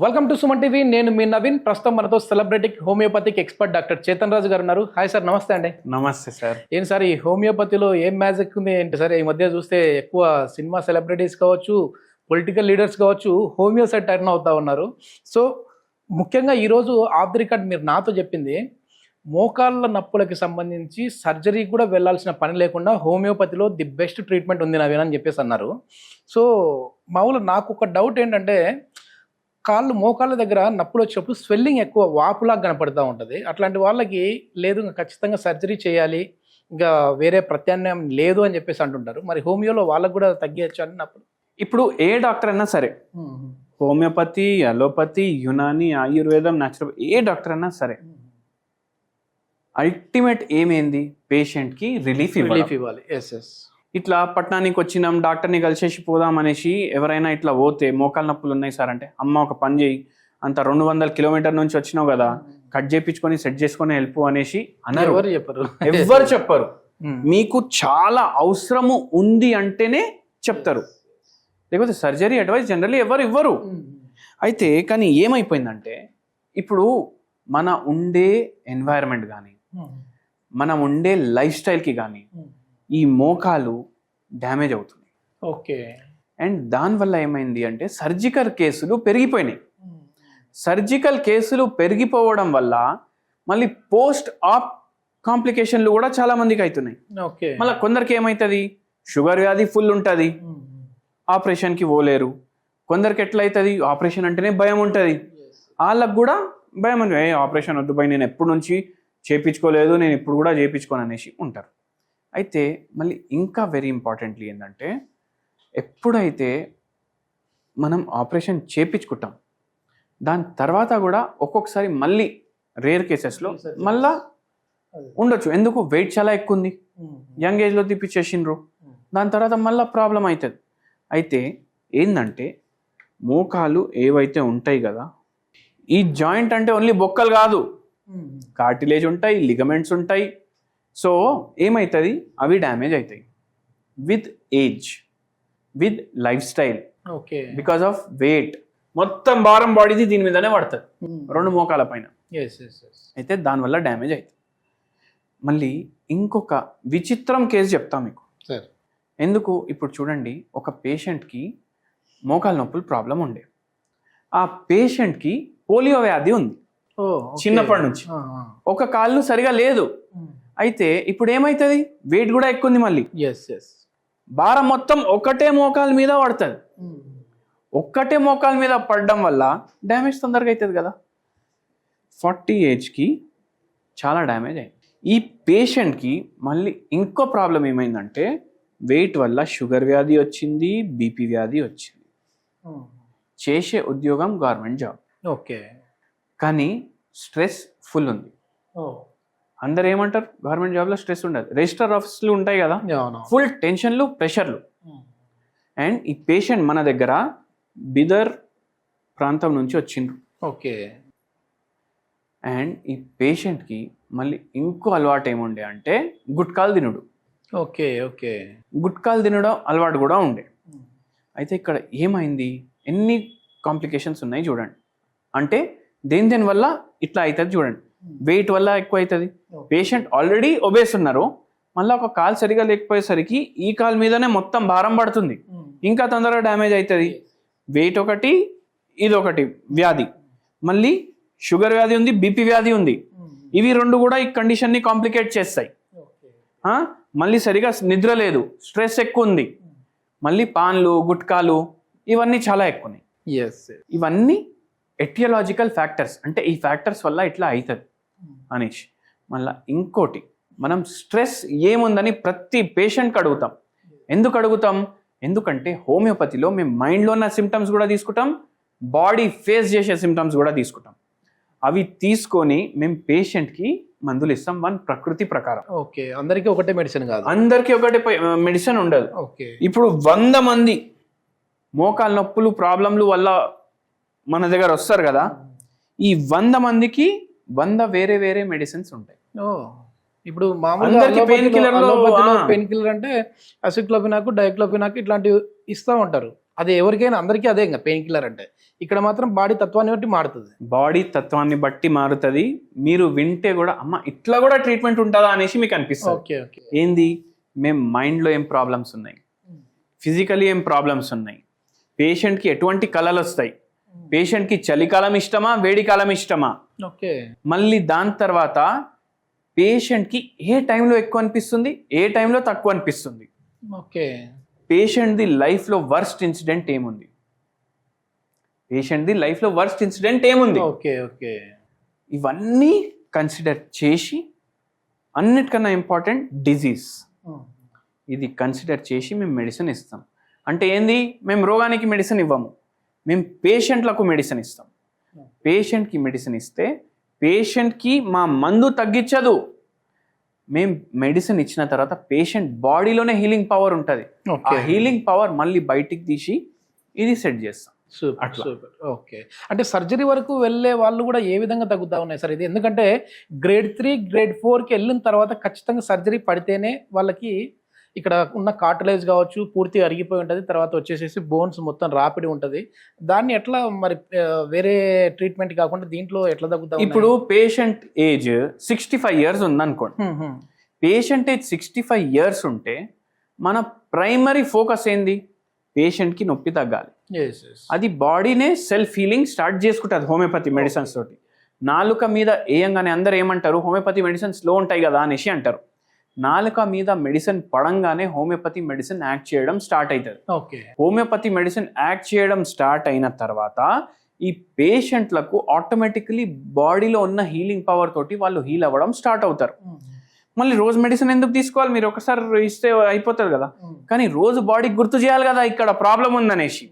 Welcome to Suman TV. నేను మీ నవీన్. ప్రస్తుతం మనతో సెలబ్రిటిక్ హోమియోపతిక్ ఎక్స్పర్ట్ డాక్టర్ చేతన్ రాజు గారు ఉన్నారు. హాయ్ సార్, నమస్తే అండి. నమస్తే సార్. ఏంటి సార్ ఈ హోమియోపతిలో ఏం మ్యాజిక్ ఉంది ఏంటి సార్? ఈ మధ్య చూస్తే ఎక్కువ సినిమా సెలబ్రిటీస్ కావచ్చు, పొలిటికల్ లీడర్స్ కావచ్చు, హోమియో సైడ్ టర్న్ అవుతా ఉన్నారు. సో ముఖ్యంగా ఈరోజు ఆఫ్ ది రికార్డ్ మీరు నాతో చెప్పింది, మోకాళ్ళ నొప్పులకి సంబంధించి సర్జరీ కూడా వెళ్ళాల్సిన పని లేకుండా హోమియోపతిలో ది బెస్ట్ ట్రీట్మెంట్ ఉంది నవీన్ అని చెప్పేసి అన్నారు. సో మామూలుగా నాకు ఒక డౌట్ ఏంటంటే, మోకాళ్ళ దగ్గర నొప్పులు వచ్చినప్పుడు స్వెల్లింగ్ ఎక్కువ వాపులాగా కనపడుతూ ఉంటుంది. అట్లాంటి వాళ్ళకి లేదు ఖచ్చితంగా సర్జరీ చేయాలి, ఇంకా వేరే ప్రత్యామ్నాయం లేదు అని చెప్పేసి అంటుంటారు. మరి హోమియోలో వాళ్ళకు కూడా తగ్గచ్చు అని నప్పుడు ఇప్పుడు ఏ డాక్టర్ అయినా సరే, హోమియోపతి, అలోపతి, యునాని, ఆయుర్వేదం, న్యాచురల్, ఏ డాక్టర్ అయినా సరే, అల్టిమేట్ ఏమైంది, పేషెంట్కి రిలీఫ్ ఇవ్వాలి. ఇట్లా పట్టణానికి వచ్చినాం, డాక్టర్ని కలిసేసి పోదాం అనేసి ఎవరైనా ఇట్లా పోతే మోకాలు నొప్పులు ఉన్నాయి సార్ అంటే, అమ్మ ఒక పని చేయి, అంత 200 కిలోమీటర్ నుంచి వచ్చినావు కదా, కట్ చేయించుకొని సెట్ చేసుకొని వెళ్ళిపో అనేసి అన్నారు. ఎవరు చెప్పరు. మీకు చాలా అవసరము ఉంది అంటేనే చెప్తారు, లేకపోతే సర్జరీ అడ్వైస్ జనరల్లీ ఎవరు ఇవ్వరు. అయితే కానీ ఏమైపోయిందంటే, ఇప్పుడు మన ఉండే ఎన్వైరన్మెంట్ కానీ, మనం ఉండే లైఫ్ స్టైల్కి కానీ ఈ మోకాలు డ్యామేజ్ అవుతుంది. ఓకే. అండ్ దానివల్ల ఏమైంది అంటే, సర్జికల్ కేసులు పెరిగిపోయినాయి. సర్జికల్ కేసులు పెరిగిపోవడం వల్ల మళ్ళీ పోస్ట్ ఆప్ కాంప్లికేషన్లు కూడా చాలా మందికి అవుతున్నాయి. మళ్ళీ కొందరికి ఏమవుతుంది, షుగర్ వ్యాధి ఫుల్ ఉంటుంది, ఆపరేషన్కి పోలేరు. కొందరికి ఎట్లయితుంది, ఆపరేషన్ అంటేనే భయం ఉంటుంది, వాళ్ళకు కూడా భయం అని, ఆపరేషన్ వద్దు భయ, నేను ఎప్పటి నుంచి చేయించుకోలేదు, నేను ఇప్పుడు కూడా చేయించుకోను అనేసి ఉంటారు. అయితే మళ్ళీ ఇంకా వెరీ ఇంపార్టెంట్లీ ఏంటంటే, ఎప్పుడైతే మనం ఆపరేషన్ చేయించుకుంటాం, దాని తర్వాత కూడా ఒక్కొక్కసారి మళ్ళీ రేర్ కేసెస్లో మళ్ళా ఉండొచ్చు. ఎందుకు, వెయిట్ చాలా ఎక్కువ ఉంది, యంగ్ ఏజ్లో తిప్పించేసిండ్రు, దాని తర్వాత మళ్ళీ ప్రాబ్లం అవుతుంది. అయితే ఏంటంటే, మోకాలు ఏవైతే ఉంటాయి కదా, ఈ జాయింట్ అంటే ఓన్లీ బొక్కలు కాదు, కార్టిలేజ్ ఉంటాయి, లిగమెంట్స్ ఉంటాయి. సో ఏమవుతుంది, అవి డ్యామేజ్ అవుతాయి with age, with life style, because of weight. మొత్తం భారం బాడీది దీని మీదనే పడుతుంది, రెండు మోకాల పైన. అయితే దానివల్ల డ్యామేజ్ అవుతుంది. మళ్ళీ ఇంకొక విచిత్రం కేసు చెప్తా మీకు. ఎందుకు, ఇప్పుడు చూడండి, ఒక పేషెంట్కి మోకాల నొప్పులు ప్రాబ్లం ఉండే, ఆ పేషెంట్కి పోలియో వ్యాధి ఉంది చిన్నప్పటి నుంచి, ఒక కాళ్ళు సరిగా లేదు. అయితే ఇప్పుడు ఏమవుతుంది, వెయిట్ కూడా ఎక్కువ ఉంది, మళ్ళీ భారం మొత్తం ఒకటే మోకాల మీద పడుతుంది. ఒక్కటే మోకాల మీద పడడం వల్ల డ్యామేజ్ తొందరగా అవుతుంది కదా. 40 ఏజ్కి చాలా డ్యామేజ్ అయింది. ఈ పేషెంట్కి మళ్ళీ ఇంకో ప్రాబ్లం ఏమైందంటే, వెయిట్ వల్ల షుగర్ వ్యాధి వచ్చింది, బీపీ వ్యాధి వచ్చింది. చేసే ఉద్యోగం గవర్నమెంట్ జాబ్, ఓకే, కానీ స్ట్రెస్ ఫుల్ ఉంది. అందరు ఏమంటారు, గవర్నమెంట్ జాబ్లో స్ట్రెస్ ఉండదు, రిజిస్టర్ ఆఫీసులు ఉంటాయి కదా, ఫుల్ టెన్షన్లు, ప్రెషర్లు. అండ్ ఈ పేషెంట్ మన దగ్గర బిదర్ ప్రాంతం నుంచి వచ్చిండ్రు. ఓకే. అండ్ ఈ పేషెంట్కి మళ్ళీ ఇంకో అలవాటు ఏముండే అంటే, గుట్కాలు తినుడు. ఓకే. ఓకే. గుట్కాలు తినడం అలవాటు కూడా ఉండే. అయితే ఇక్కడ ఏమైంది, ఎన్ని కాంప్లికేషన్స్ ఉన్నాయి చూడండి. అంటే దేని వల్ల ఇట్లా అవుతుంది చూడండి, వెయిట్ వల్ల ఎక్కువ అవుతుంది. పేషెంట్ ఆల్రెడీ ఒబేస్ ఉన్నారు, మళ్ళీ ఒక కాలు సరిగా లేకపోయేసరికి ఈ కాలు మీదనే మొత్తం భారం పడుతుంది, ఇంకా తొందరగా డ్యామేజ్ అవుతుంది. వెయిట్ ఒకటి, ఇదొకటి వ్యాధి, మళ్ళీ షుగర్ వ్యాధి ఉంది, బీపీ వ్యాధి ఉంది. ఇవి రెండు కూడా ఈ కండిషన్ని కాంప్లికేట్ చేస్తాయి. మళ్ళీ సరిగా నిద్ర లేదు, స్ట్రెస్ ఎక్కువ ఉంది, మళ్ళీ పాన్లు, గుట్కాలు, ఇవన్నీ చాలా ఎక్కువ ఉన్నాయి. ఇవన్నీ ఎటియాలజికల్ ఫ్యాక్టర్స్, అంటే ఈ ఫ్యాక్టర్స్ వల్ల ఇట్లా అవుతుంది అనేసి. మళ్ళీ ఇంకోటి, మనం స్ట్రెస్ ఏముందని ప్రతి పేషెంట్కి అడుగుతాం. ఎందుకు అడుగుతాం, ఎందుకంటే హోమియోపతిలో మేము మైండ్లో ఉన్న సిమ్టమ్స్ కూడా తీసుకుంటాం, బాడీ ఫేస్ చేసే సిమ్టమ్స్ కూడా తీసుకుంటాం. అవి తీసుకొని మేము పేషెంట్కి మందులు ఇస్తాం, ప్రకృతి ప్రకారం. ఓకే. అందరికీ ఒకటే మెడిసిన్ కాదు, అందరికీ ఒకటే మెడిసిన్ ఉండదు. ఇప్పుడు 100 మంది మోకాలు నొప్పులు ప్రాబ్లంలు వల్ల మన దగ్గర వస్తారు కదా, ఈ 100 మందికి 100 వేరే వేరే మెడిసిన్స్ ఉంటాయి. ఇప్పుడు మామూలుగా పెయిన్ కిల్లర్ అంటే అసిక్లోఫినాక్, డైక్లోఫినాక్ ఇట్లాంటివి ఇస్తూ ఉంటారు. అది ఎవరికైనా అందరికీ అదే ఇంకా పెయిన్ కిల్లర్ అంటే. ఇక్కడ మాత్రం బాడీ తత్వాన్ని బట్టి మారుతుంది. బాడీ తత్వాన్ని బట్టి మారుతుంది. మీరు వింటే కూడా అమ్మ ఇట్లా కూడా ట్రీట్మెంట్ ఉంటుందా అనేసి మీకు అనిపిస్తుంది. Okay okay. ఏంది, మేము మైండ్లో ఏం ప్రాబ్లమ్స్ ఉన్నాయి, ఫిజికలీ ఏం ప్రాబ్లమ్స్ ఉన్నాయి, పేషెంట్కి ఎటువంటి కళలు వస్తాయి, పేషెంట్కి చలికాలం ఇష్టమా వేడికాలం ఇష్టమా, ఓకే, మళ్ళీ దాని తర్వాత పేషెంట్కి ఏ టైంలో ఎక్కువ అనిపిస్తుంది ఏ టైంలో తక్కువ అనిపిస్తుంది, ఓకే, పేషెంట్ది లైఫ్లో వర్స్ట్ ఇన్సిడెంట్ ఏముంది, పేషెంట్ది లైఫ్లో వర్స్ట్ ఇన్సిడెంట్ ఏముంది, ఓకే ఓకే, ఇవన్నీ కన్సిడర్ చేసి అన్నిటికన్నా ఇంపార్టెంట్ డిజీజ్, ఇది కన్సిడర్ చేసి మేము మెడిసిన్ ఇస్తాం. అంటే ఏంది, మేము రోగానికి మెడిసిన్ ఇవ్వము, మేము పేషెంట్లకు మెడిసిన్ ఇస్తాం. పేషెంట్కి మెడిసిన్ ఇస్తే పేషెంట్కి మా మందు తగ్గించదు, మేము మెడిసిన్ ఇచ్చిన తర్వాత పేషెంట్ బాడీలోనే హీలింగ్ పవర్ ఉంటుంది. ఆ హీలింగ్ పవర్ మళ్ళీ బయటికి తీసి ఇది సెట్ చేస్తాం. Super super. ఓకే, అంటే సర్జరీ వరకు వెళ్ళే వాళ్ళు కూడా ఏ విధంగా తగ్గుతా ఉన్నాయి సార్ ఇది? ఎందుకంటే గ్రేడ్ 3 గ్రేడ్ 4కి వెళ్ళిన తర్వాత ఖచ్చితంగా సర్జరీ పడితేనే వాళ్ళకి ఇక్కడ ఉన్న కార్టిలేజ్ కావచ్చు పూర్తిగా అరిగిపోయి ఉంటుంది, తర్వాత వచ్చేసేసి బోన్స్ మొత్తం రాపిడి ఉంటుంది. దాన్ని ఎట్లా మరి వేరే ట్రీట్మెంట్ కాకుండా దీంట్లో ఎట్లా తగ్గుతా? ఇప్పుడు పేషెంట్ ఏజ్ 65 years ఉందనుకోండి, పేషెంట్ ఏజ్ 65 years ఉంటే మన ప్రైమరీ ఫోకస్ ఏంది, పేషెంట్కి నొప్పి తగ్గాలి. అది బాడీనే సెల్ఫ్ హీలింగ్ స్టార్ట్ చేసుకుంటుంది హోమియోపతి మెడిసిన్స్ తోటి. నాలుక మీద వేయంగానే అందరు ఏమంటారు, హోమియోపతి మెడిసిన్స్ స్లో ఉంటాయి కదా అనేసి అంటారు. నాలుక మీద మెడిసిన్ పడంగానే హోమియోపతి మెడిసిన్ యాక్ట్ చేయడం స్టార్ట్ అవుతుంది. ఓకే, హోమియోపతి మెడిసిన్ యాక్ట్ చేయడం స్టార్ట్ అయిన తర్వాత ఈ పేషెంట్లకు ఆటోమేటికలీ బాడీలో ఉన్న హీలింగ్ పవర్ తోటి వాళ్ళు హీల్ అవ్వడం స్టార్ట్ అవుతారు. మళ్ళీ రోజు మెడిసిన్ ఎందుకు తీసుకోవాలి, మీరు ఒకసారి ఇస్తే అయిపోతుంది కదా, కానీ రోజు బాడీకి గుర్తు చేయాలి కదా ఇక్కడ ప్రాబ్లం ఉందనేసి,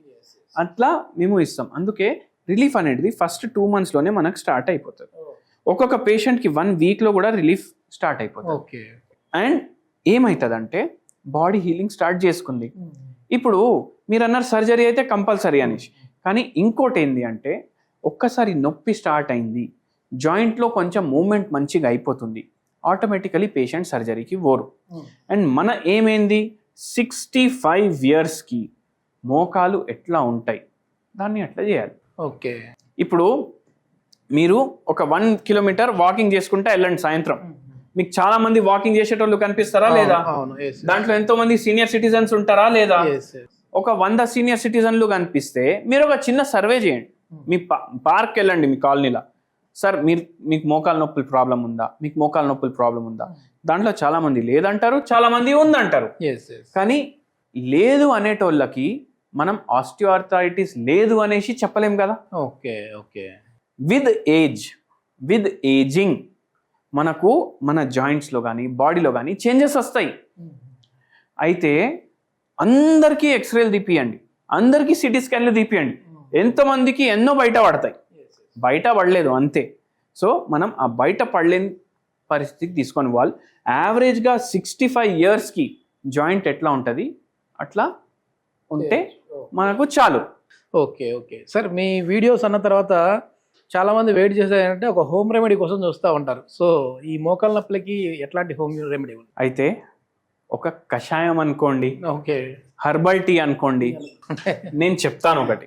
అట్లా మేము ఇస్తాం. అందుకే రిలీఫ్ అనేది ఫస్ట్ 2 monthsలోనే మనకు స్టార్ట్ అయిపోతుంది. ఒక్కొక్క పేషెంట్కి 1 weekలో కూడా రిలీఫ్ స్టార్ట్ అయిపోతుంది. ఓకే, అండ్ ఏమవుతుందంటే బాడీ హీలింగ్ స్టార్ట్ చేసుకుంది. ఇప్పుడు మీరు అన్నారు సర్జరీ అయితే కంపల్సరీ అనేసి, కానీ ఇంకోటి ఏంటి అంటే ఒక్కసారి నొప్పి స్టార్ట్ అయింది, జాయింట్లో కొంచెం మూమెంట్ మంచిగా అయిపోతుంది, ఆటోమేటికలీ పేషెంట్ సర్జరీకి పోరు. అండ్ మన ఏమైంది, 65 yearsకి మోకాలు ఎట్లా ఉంటాయి దాన్ని ఎట్లా చేయాలి. ఓకే, ఇప్పుడు మీరు ఒక 1 kilometer వాకింగ్ చేసుకుంటే వెళ్ళండి సాయంత్రం, మీకు చాలా మంది వాకింగ్ చేసేటోళ్ళు కనిపిస్తారా లేదా, దాంట్లో ఎంతో మంది సీనియర్ సిటిజన్స్ ఉంటారా లేదా, ఒక 100 సీనియర్ సిటిజన్లు కనిపిస్తే మీరు ఒక చిన్న సర్వే చేయండి, మీ పార్క్ వెళ్ళండి మీ కాలనీలో, సార్ మీకు మోకాలు నొప్పుల ప్రాబ్లం ఉందా, మీకు మోకాలు నొప్పుల ప్రాబ్లం ఉందా, దాంట్లో చాలా మంది లేదంటారు, చాలా మంది ఉందంటారు. కానీ లేదు అనేటోళ్ళకి మనం ఆస్టియోఆర్థరైటిస్ లేదు అనేసి చెప్పలేం కదా. ఓకే ఓకే, విత్ ఏజింగ్ మనకు మన జాయింట్స్లో కానీ బాడీలో కానీ చేంజెస్ వస్తాయి. అయితే అందరికీ ఎక్స్రేలు తీపియండి, అందరికీ సిటీ స్కాన్లు తీపియండి, ఎంతమందికి ఎన్నో బయట పడతాయి, బయట పడలేదు అంతే. సో మనం ఆ బయట పడలేని పరిస్థితికి తీసుకొని వాళ్ళు యావరేజ్గా 65 yearsకి జాయింట్ ఎట్లా ఉంటుంది అట్లా ఉంటే మనకు చాలు. ఓకే ఓకే సార్, మీ వీడియోస్ అన్న తర్వాత చాలా మంది వెయిట్ చేసేదంటే ఒక హోమ్ రెమెడీ కోసం చూస్తూ ఉంటారు. సో ఈ మోకాళ్ళ నొప్పులకి ఎట్లాంటి హోమ్ రెమెడీ ఉంది? అయితే ఒక కషాయం అనుకోండి, ఓకే, హెర్బల్ టీ అనుకోండి, నేను చెప్తాను ఒకటి.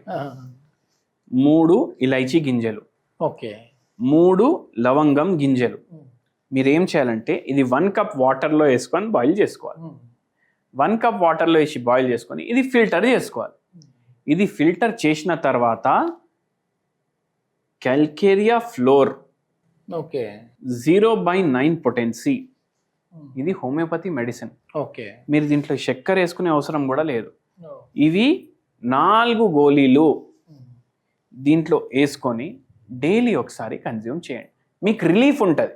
3 ఇలైచీ గింజలు, ఓకే, 3 లవంగం గింజలు. మీరేం చేయాలంటే ఇది 1 cup వాటర్లో వేసుకొని బాయిల్ చేసుకోవాలి. 1 cup వాటర్లో వేసి బాయిల్ చేసుకొని ఇది ఫిల్టర్ చేసుకోవాలి. ఇది ఫిల్టర్ చేసిన తర్వాత క్యాల్కేరియా ఫ్లోర్, ఓకే, 0/9 potency, ఇది హోమియోపతి మెడిసిన్. ఓకే, మీరు దీంట్లో చక్కెర వేసుకునే అవసరం కూడా లేదు. ఇవి 4 గోళీలు దీంట్లో వేసుకొని డైలీ ఒకసారి కన్జ్యూమ్ చేయండి, మీకు రిలీఫ్ ఉంటుంది.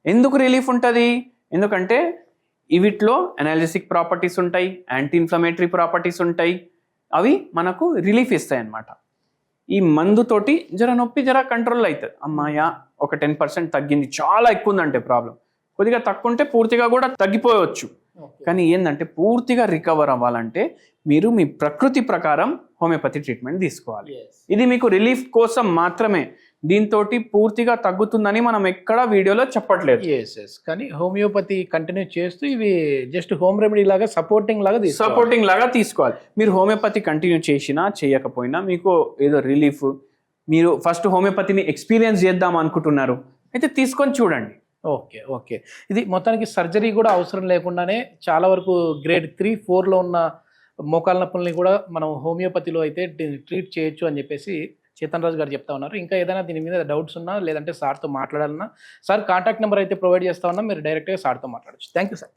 ఎందుకు రిలీఫ్ ఉంటుంది, ఎందుకంటే వీటిలో ఎనాలిసిక్ ప్రాపర్టీస్ ఉంటాయి, యాంటీ ఇన్ఫ్లమేటరీ ప్రాపర్టీస్ ఉంటాయి, అవి మనకు రిలీఫ్ ఇస్తాయి అన్నమాట. ఈ మందుతోటి జర నొప్పి జర కంట్రోల్ అవుతుంది. అమ్మాయ ఒక 10% తగ్గింది, చాలా ఎక్కువ ఉందంటే ప్రాబ్లం, కొద్దిగా తక్కువ ఉంటే పూర్తిగా కూడా తగ్గిపోవచ్చు. కానీ ఏంటంటే పూర్తిగా రికవర్ అవ్వాలంటే మీరు మీ ప్రకృతి ప్రకారం హోమియోపతి ట్రీట్మెంట్ తీసుకోవాలి. ఇది మీకు రిలీఫ్ కోసం మాత్రమే, దీంతో పూర్తిగా తగ్గుతుందని మనం ఎక్కడ వీడియోలో చెప్పట్లేదు. ఎస్ కానీ హోమియోపతి కంటిన్యూ చేస్తూ ఇవి జస్ట్ హోమ్ రెమెడీ లాగా సపోర్టింగ్ లాగా తీసుకోవాలి. మీరు హోమియోపతి కంటిన్యూ చేసినా చేయకపోయినా మీకు ఏదో రిలీఫ్, మీరు ఫస్ట్ హోమియోపతిని ఎక్స్పీరియన్స్ చేద్దాం అనుకుంటున్నారు అయితే తీసుకొని చూడండి. ఓకే ఇది మొత్తానికి సర్జరీ కూడా అవసరం లేకుండానే చాలా వరకు గ్రేడ్ 3, 4లో ఉన్న మోకాళ్ళ నొప్పుల్ని కూడా మనం హోమియోపతిలో అయితే ట్రీట్ చేయొచ్చు అని చెప్పేసి చేతన్ రాజు గారు చెప్తా ఉన్నారు. ఇంకా ఏదైనా దీని మీద డౌట్స్ ఉన్నా లేదంటే సార్తో మాట్లాడాలన్నా సార్ కాంటాక్ట్ నెంబర్ అయితే ప్రొవైడ్ చేస్తా ఉన్నా, మీరు డైరెక్ట్గా సార్తో మాట్లాడచ్చు. Thank you sir.